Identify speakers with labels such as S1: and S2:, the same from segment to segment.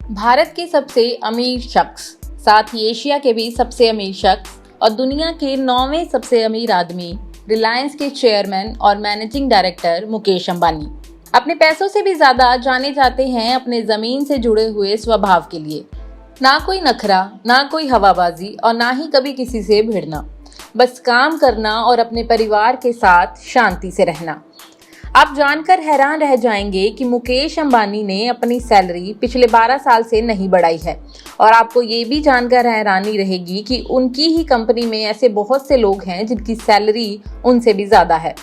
S1: भारत के सबसे अमीर शख्स, साथ ही एशिया के भी सबसे अमीर शख्स और दुनिया के 9वें सबसे अमीर आदमी, रिलायंस के चेयरमैन और मैनेजिंग डायरेक्टर मुकेश अंबानी अपने पैसों से भी ज्यादा जाने जाते हैं अपने जमीन से जुड़े हुए स्वभाव के लिए। ना कोई नखरा, ना कोई हवाबाजी और ना ही कभी किसी से भिड़ना, बस काम करना और अपने परिवार के साथ शांति से रहना। आप जानकर हैरान रह जाएंगे कि मुकेश अंबानी ने अपनी सैलरी पिछले 12 साल से नहीं बढ़ाई है और आपको ये भी जानकर हैरानी रहेगी कि उनकी ही कंपनी में ऐसे बहुत से लोग हैं जिनकी सैलरी उनसे भी ज्यादा है।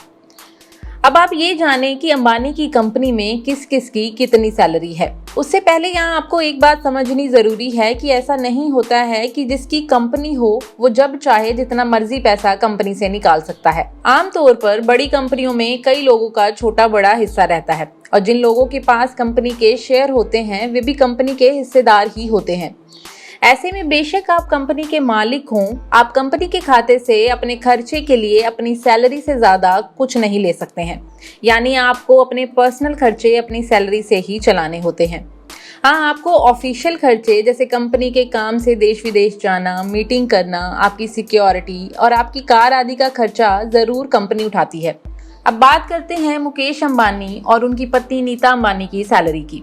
S1: अब आप ये जानें कि अंबानी की कंपनी में किस किस की कितनी सैलरी है। उससे पहले यहाँ आपको एक बात समझनी जरूरी है कि ऐसा नहीं होता है कि जिसकी कंपनी हो वो जब चाहे जितना मर्जी पैसा कंपनी से निकाल सकता है। आमतौर पर बड़ी कंपनियों में कई लोगों का छोटा बड़ा हिस्सा रहता है और जिन लोगों के पास कंपनी के शेयर होते हैं वे भी कंपनी के हिस्सेदार ही होते हैं। ऐसे में बेशक आप कंपनी के मालिक हों, आप कंपनी के खाते से अपने खर्चे के लिए अपनी सैलरी से ज्यादा कुछ नहीं ले सकते हैं। यानी आपको अपने पर्सनल खर्चे अपनी सैलरी से ही चलाने होते हैं। हाँ, आपको ऑफिशियल खर्चे जैसे कंपनी के काम से देश विदेश जाना, मीटिंग करना, आपकी सिक्योरिटी और आपकी कार आदि का खर्चा जरूर कंपनी उठाती है। अब बात करते हैं मुकेश अंबानी और उनकी पत्नी नीता अंबानी की सैलरी की।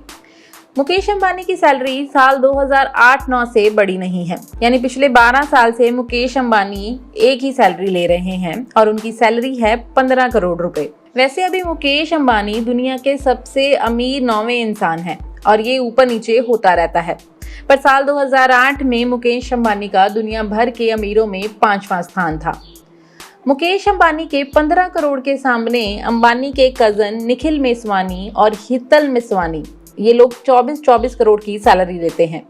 S1: मुकेश अंबानी की सैलरी साल 2008-9 से बड़ी नहीं है, यानी पिछले 12 साल से मुकेश अंबानी एक ही सैलरी ले रहे हैं और उनकी सैलरी है 15 करोड़ रुपए। वैसे अभी मुकेश अंबानी दुनिया के सबसे अमीर 9वें इंसान हैं और ये ऊपर नीचे होता रहता है, पर साल 2008 में मुकेश अंबानी का दुनिया भर के अमीरों में 5वां स्थान था। मुकेश अंबानी के 15 करोड़ के सामने अंबानी के कजन निखिल मेसवानी और हितल मेसवानी, ये लोग 24 करोड़ की सैलरी लेते हैं,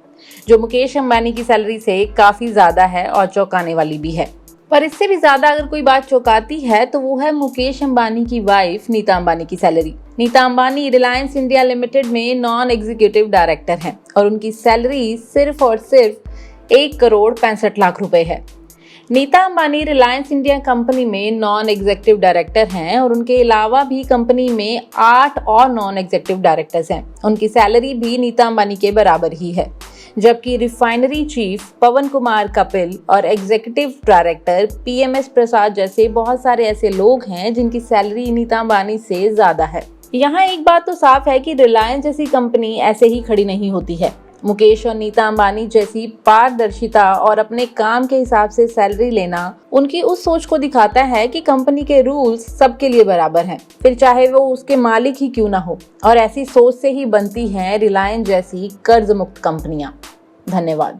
S1: जो मुकेश अंबानी की सैलरी से काफी ज्यादा है और चौंकाने वाली भी है। पर इससे भी ज्यादा अगर कोई बात चौंकाती है तो वो है मुकेश अंबानी की वाइफ नीता अंबानी की सैलरी। Nita Ambani Reliance India Limited में नॉन एग्जीक्यूटिव डायरेक्टर हैं और उनकी सैलरी सिर्फ और सिर्फ 1 करोड़ 65 लाख रुपए है। Nita Ambani Reliance India company में नॉन एग्जीक्यूटिव डायरेक्टर हैं और उनके अलावा भी कंपनी में 8 और नॉन एग्जीक्यूटिव डायरेक्टर्स हैं। उनकी सैलरी भी नीता अंबानी के बराबर ही है, जबकि रिफाइनरी चीफ पवन कुमार कपिल और एग्जीक्यूटिव डायरेक्टर PMS प्रसाद जैसे बहुत सारे ऐसे लोग हैं जिनकी सैलरी नीता अंबानी से ज्यादा है। यहाँ एक बात तो साफ है कि रिलायंस जैसी कंपनी ऐसे ही खड़ी नहीं होती है। मुकेश और नीता अंबानी जैसी पारदर्शिता और अपने काम के हिसाब से सैलरी लेना उनकी उस सोच को दिखाता है कि कंपनी के रूल्स सबके लिए बराबर हैं, फिर चाहे वो उसके मालिक ही क्यों ना हो। और ऐसी सोच से ही बनती हैं रिलायंस जैसी कर्ज मुक्त कंपनियां। धन्यवाद।